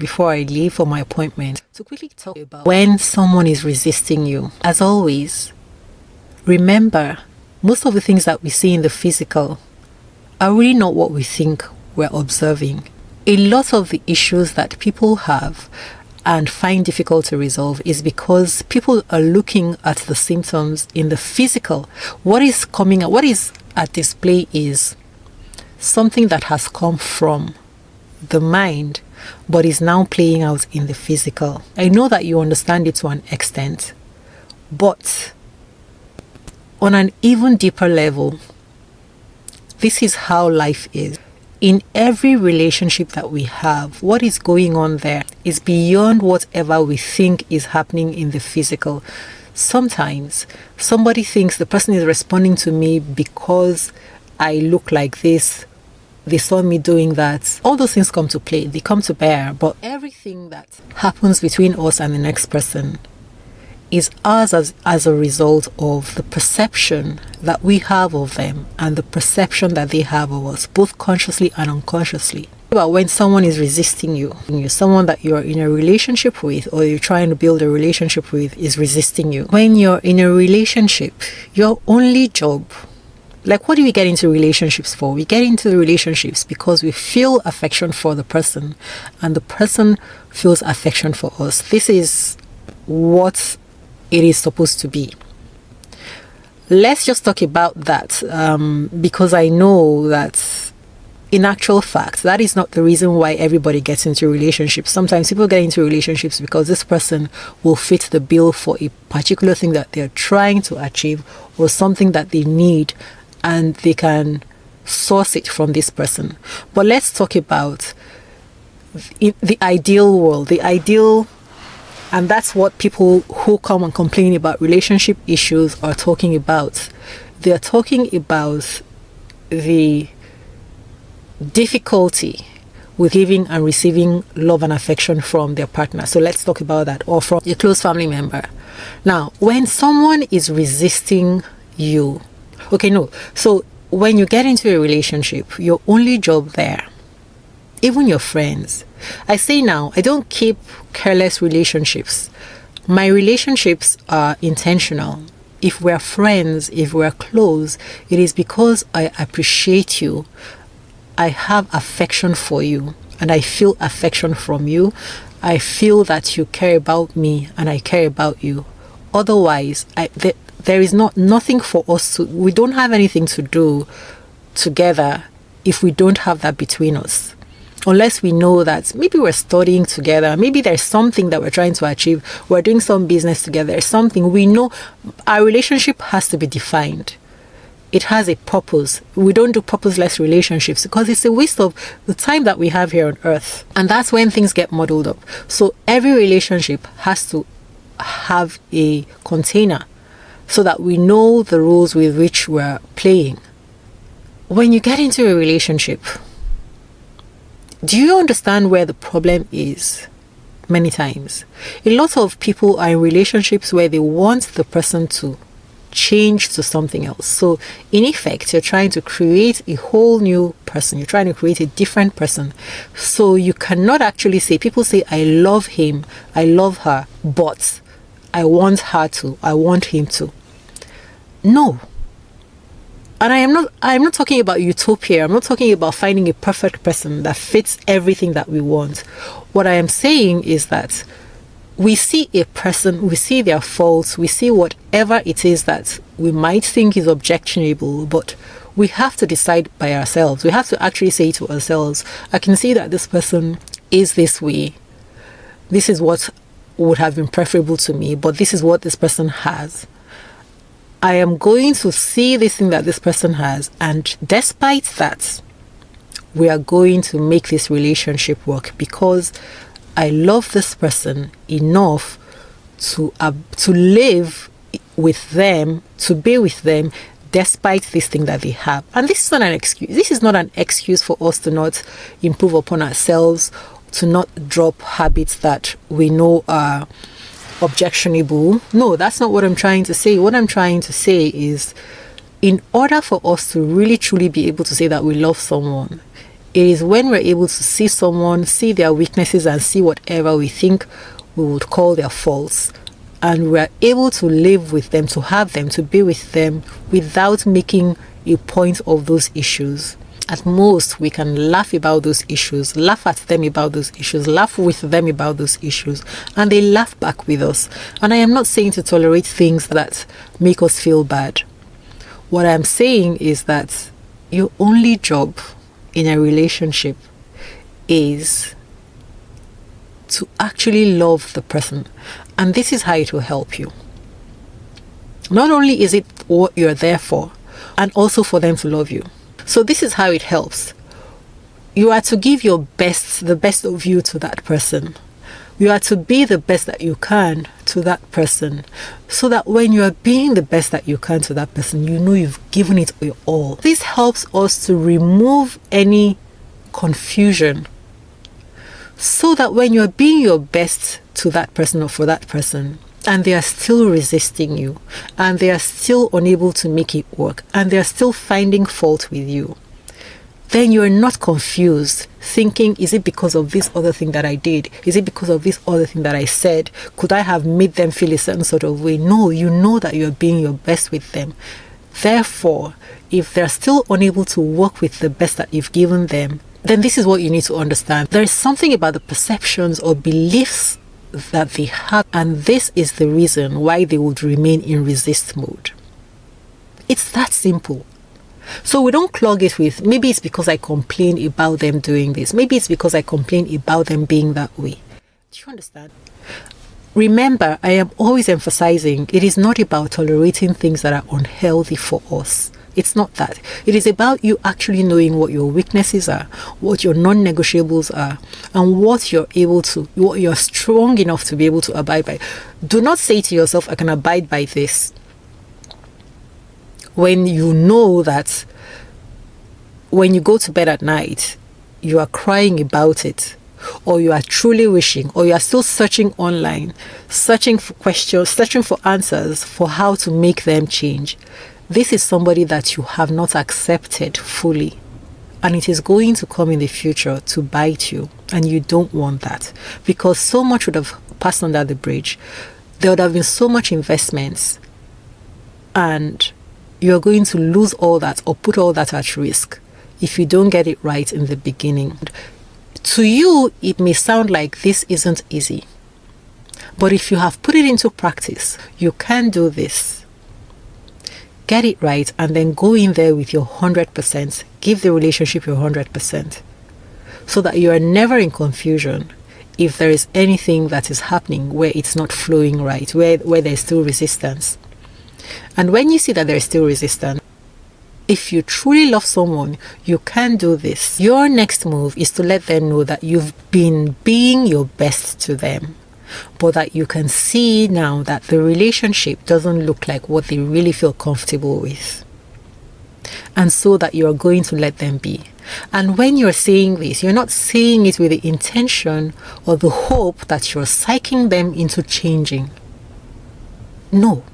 before I leave for my appointment to quickly talk about when someone is resisting you. As always, remember, most of the things that we see in the physical are really not what we think we're observing. A lot of the issues that people have and find difficult to resolve is because people are looking at the symptoms in the physical. What is coming out, what is at display is something that has come from the mind but is now playing out in the physical. I know that you understand it to an extent, but on an even deeper level, this is how life is. In every relationship that we have, what is going on there is beyond whatever we think is happening in the physical. Sometimes somebody thinks the person is responding to me because I look like this, they saw me doing that. All those things come to play, they come to bear, but everything that happens between us and the next person is ours as a result of the perception that we have of them and the perception that they have of us, both consciously and unconsciously. About when someone is resisting you, someone that you're in a relationship with or you're trying to build a relationship with is resisting you. When you're in a relationship, your only job, like, what do we get into relationships for? We get into the relationships because we feel affection for the person and the person feels affection for us. This is what it is supposed to be. Let's just talk about that because I know that in actual fact, that is not the reason why everybody gets into relationships. Sometimes people get into relationships because this person will fit the bill for a particular thing that they're trying to achieve or something that they need, and they can source it from this person. But let's talk about the ideal world, the ideal. And that's what people who come and complain about relationship issues are talking about. They are talking about the difficulty with giving and receiving love and affection from their partner. So let's talk about that, or from a close family member. Now, when someone is resisting you, so when you get into a relationship, your only job there, even your friends, I say now, I don't keep careless relationships. My relationships are intentional. If we're friends, if we're close, it is because I appreciate you. I have affection for you and I feel affection from you. I feel that you care about me and I care about you. Otherwise, there is nothing for us to, we don't have anything to do together if we don't have that between us. Unless we know that maybe we're studying together, maybe there's something that we're trying to achieve, we're doing some business together, there's something we know. Our relationship has to be defined. It has a purpose. We don't do purposeless relationships because it's a waste of the time that we have here on earth. And that's when things get muddled up. So every relationship has to have a container so that we know the rules with which we're playing. When you get into a relationship, do you understand where the problem is? Many times, a lot of people are in relationships where they want the person to change to something else. So in effect, you're trying to create a whole new person. You're trying to create a different person. So you cannot actually say, people say, I love him, I love her, but I want her to, I want him to. No. And I'm not talking about utopia. I'm not talking about finding a perfect person that fits everything that we want. What I am saying is that we see a person, we see their faults, we see whatever it is that we might think is objectionable, but we have to decide by ourselves. We have to actually say to ourselves, I can see that this person is this way. This is what would have been preferable to me, but this is what this person has. I am going to see this thing that this person has, and despite that, we are going to make this relationship work because I love this person enough to live with them, to be with them, despite this thing that they have. And this is not an excuse. This is not an excuse for us to not improve upon ourselves, to not drop habits that we know are objectionable. No, that's not what I'm trying to say. What I'm trying to say is, in order for us to really truly be able to say that we love someone, It is when we're able to see someone, see their weaknesses, and see whatever we think we would call their faults, and we're able to live with them, to have them, to be with them without making a point of those issues. At most, we can laugh about those issues, laugh at them about those issues, laugh with them about those issues, and they laugh back with us. And I am not saying to tolerate things that make us feel bad. What I'm saying is that your only job in a relationship is to actually love the person. And this is how it will help you. Not only is it what you're there for, and also for them to love you. So this is how it helps. You are to give your best, the best of you to that person. You are to be the best that you can to that person, so that when you are being the best that you can to that person, you know you've given it your all. This helps us to remove any confusion, so that when you're being your best to that person or for that person, and they are still resisting you, and they are still unable to make it work, and they are still finding fault with you, then you're not confused, thinking, is it because of this other thing that I did? Is it because of this other thing that I said? Could I have made them feel a certain sort of way? No, you know that you're being your best with them. Therefore, if they're still unable to work with the best that you've given them, then this is what you need to understand. There is something about the perceptions or beliefs that they have, and this is the reason why they would remain in resist mode. It's that simple. So we don't clog it with, maybe it's because I complain about them doing this, maybe it's because I complain about them being that way. Do you understand? Remember, I am always emphasizing, it is not about tolerating things that are unhealthy for us. It's not that. It is about you actually knowing what your weaknesses are, what your non-negotiables are, and what you're strong enough to be able to abide by. Do not say to yourself, I can abide by this, when you know that when you go to bed at night, you are crying about it, or you are truly wishing, or you are still searching online, searching for questions, searching for answers for how to make them change. This is somebody that you have not accepted fully, and it is going to come in the future to bite you, and you don't want that, because so much would have passed under the bridge. There would have been so much investments, and you're going to lose all that or put all that at risk if you don't get it right in the beginning. To you, it may sound like this isn't easy, but if you have put it into practice, you can do this. Get it right, and then go in there with your 100%. Give the relationship your 100%, so that you are never in confusion if there is anything that is happening where it's not flowing right, where there's still resistance. And when you see that there's still resistance, if you truly love someone, you can do this. Your next move is to let them know that you've been being your best to them, but that you can see now that the relationship doesn't look like what they really feel comfortable with. And so that you're going to let them be. And when you're saying this, you're not saying it with the intention or the hope that you're psyching them into changing. No.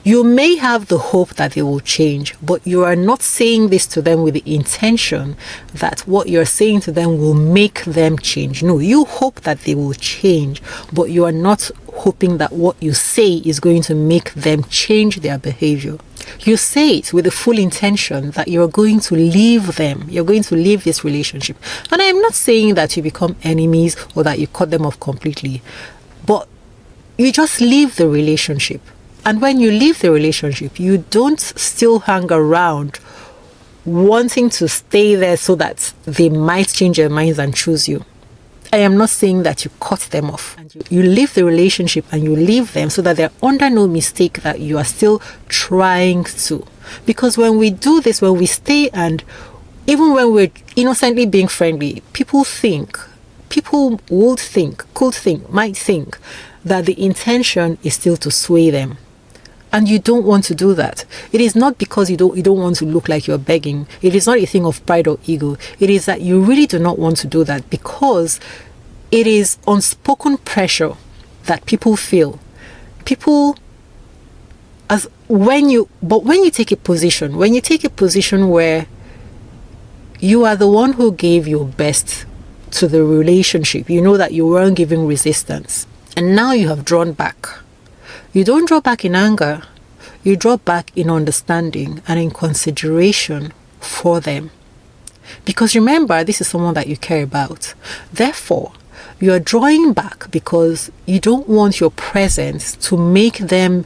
You may have the hope that they will change, but you are not saying this to them with the intention that what you're saying to them will make them change. No, you hope that they will change, but you are not hoping that what you say is going to make them change their behavior. You say it with the full intention that you're going to leave them. You're going to leave this relationship. And I am not saying that you become enemies or that you cut them off completely, but you just leave the relationship. And when you leave the relationship, you don't still hang around wanting to stay there so that they might change their minds and choose you. I am not saying that you cut them off. You leave the relationship and you leave them so that they're under no mistake that you are still trying to. Because when we do this, when we stay, and even when we're innocently being friendly, people might think that the intention is still to sway them. And you don't want to do that. It is not because you don't want to look like you're begging. It is not a thing of pride or ego. It is that you really do not want to do that, because it is unspoken pressure that people feel. When you take a position where you are the one who gave your best to the relationship. You know that you weren't giving resistance, and now you have drawn back. You don't draw back in anger. You draw back in understanding and in consideration for them. Because remember, this is someone that you care about. Therefore, you are drawing back because you don't want your presence to make them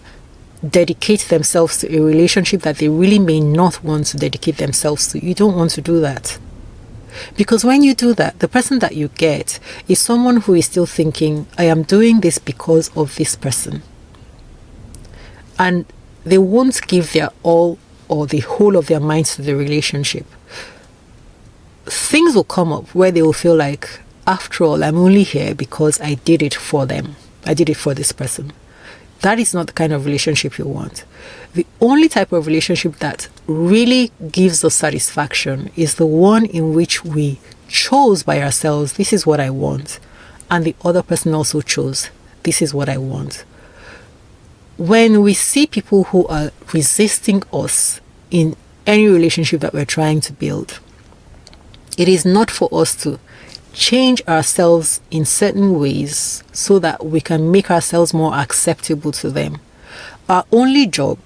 dedicate themselves to a relationship that they really may not want to dedicate themselves to. You don't want to do that. Because when you do that, the person that you get is someone who is still thinking, I am doing this because of this person. And they won't give their all or the whole of their minds to the relationship. Things will come up where they will feel like, after all, I'm only here because I did it for them. I did it for this person. That is not the kind of relationship you want. The only type of relationship that really gives us satisfaction is the one in which we chose by ourselves, this is what I want, and the other person also chose, this is what I want. When we see people who are resisting us in any relationship that we're trying to build, it is not for us to change ourselves in certain ways so that we can make ourselves more acceptable to them. Our only job,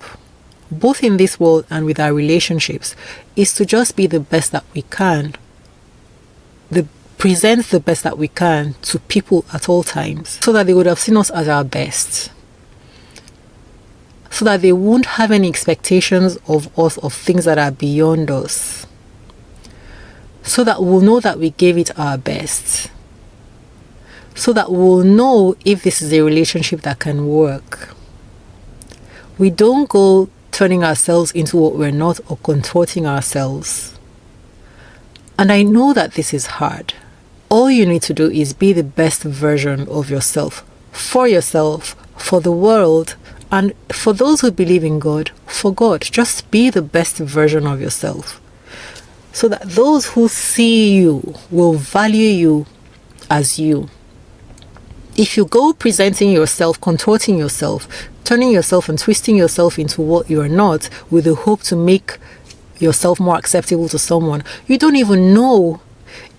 both in this world and with our relationships, is to just be the best that we can, present the best that we can to people at all times, so that they would have seen us as our best, so that they won't have any expectations of us of things that are beyond us, so that we'll know that we gave it our best, so that we'll know if this is a relationship that can work. We don't go turning ourselves into what we're not or contorting ourselves. And I know that this is hard. All you need to do is be the best version of yourself, for the world, and for those who believe in God, for God. Just be the best version of yourself, so that those who see you will value you as you. If you go presenting yourself, contorting yourself, turning yourself and twisting yourself into what you're not with the hope to make yourself more acceptable to someone, you don't even know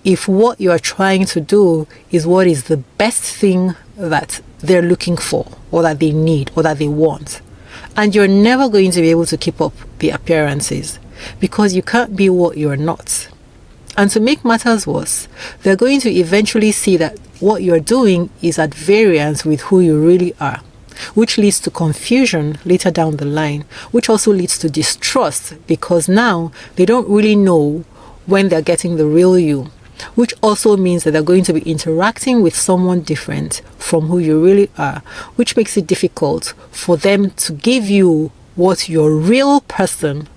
if what you are trying to do is what is the best thing that they're looking for, or that they need, or that they want. And you're never going to be able to keep up the appearances, because you can't be what you're not. And to make matters worse, they're going to eventually see that what you're doing is at variance with who you really are, which leads to confusion later down the line, which also leads to distrust, because now they don't really know when they're getting the real you, which also means that they're going to be interacting with someone different from who you really are, which makes it difficult for them to give you what your real person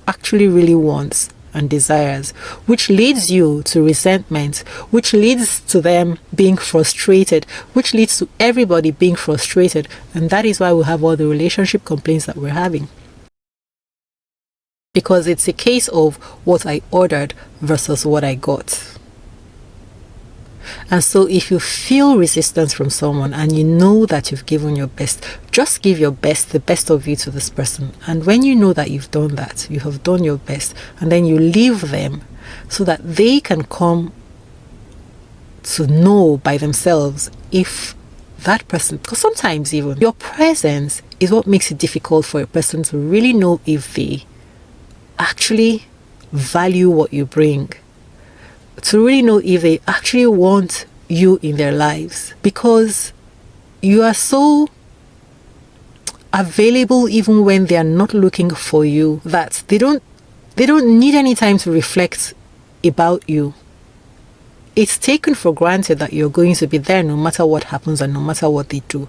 actually really wants and desires, which leads you to resentment, which leads to them being frustrated, which leads to everybody being frustrated. And that is why we have all the relationship complaints that we're having. Because it's a case of what I ordered versus what I got. And so if you feel resistance from someone and you know that you've given your best, just give your best, the best of you to this person. And when you know that you've done that, you have done your best, and then you leave them so that they can come to know by themselves if that person, because sometimes even your presence is what makes it difficult for a person to really know if they actually value what you bring, to really know if they actually want you in their lives, because you are so available even when they are not looking for you that they don't need any time to reflect about you. It's taken for granted that you're going to be there no matter what happens and no matter what they do.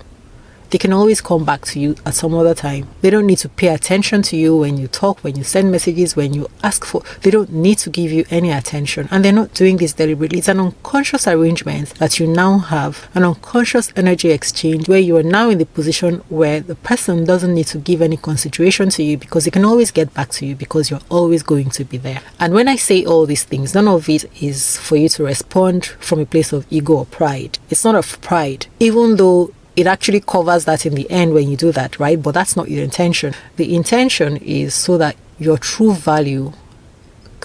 They can always come back to you at some other time. They don't need to pay attention to you when you talk, when you send messages, when you ask for. They don't need to give you any attention. And they're not doing this deliberately. It's an unconscious arrangement that you now have, an unconscious energy exchange where you are now in the position where the person doesn't need to give any consideration to you, because they can always get back to you because you're always going to be there. And when I say all these things, none of it is for you to respond from a place of ego or pride. It's not of pride, even though it actually covers that in the end when you do that, right? But that's not your intention. The intention is so that your true value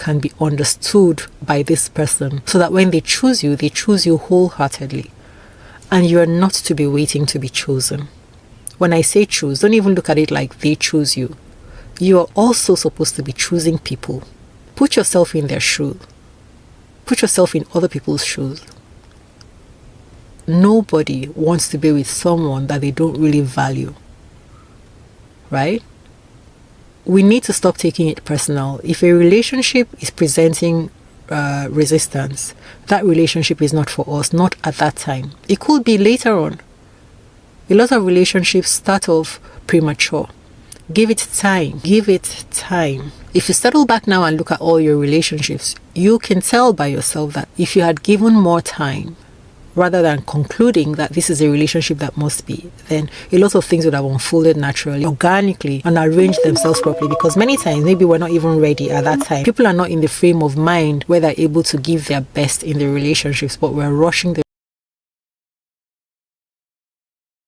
can be understood by this person, so that when they choose you wholeheartedly. And you are not to be waiting to be chosen. When I say choose, don't even look at it like they choose you. You are also supposed to be choosing people. Put yourself in their shoes. Put yourself in other people's shoes. Nobody wants to be with someone that they don't really value. Right? We need to stop taking it personal. If a relationship is presenting resistance, that relationship is not for us, not at that time. It could be later on. A lot of relationships start off premature. Give it time. Give it time. If you settle back now and look at all your relationships, you can tell by yourself that if you had given more time, rather than concluding that this is a relationship that must be, then a lot of things would have unfolded naturally, organically, and arranged themselves properly. Because many times, maybe we're not even ready at that time. People are not in the frame of mind where they're able to give their best in the relationships, but we're rushing the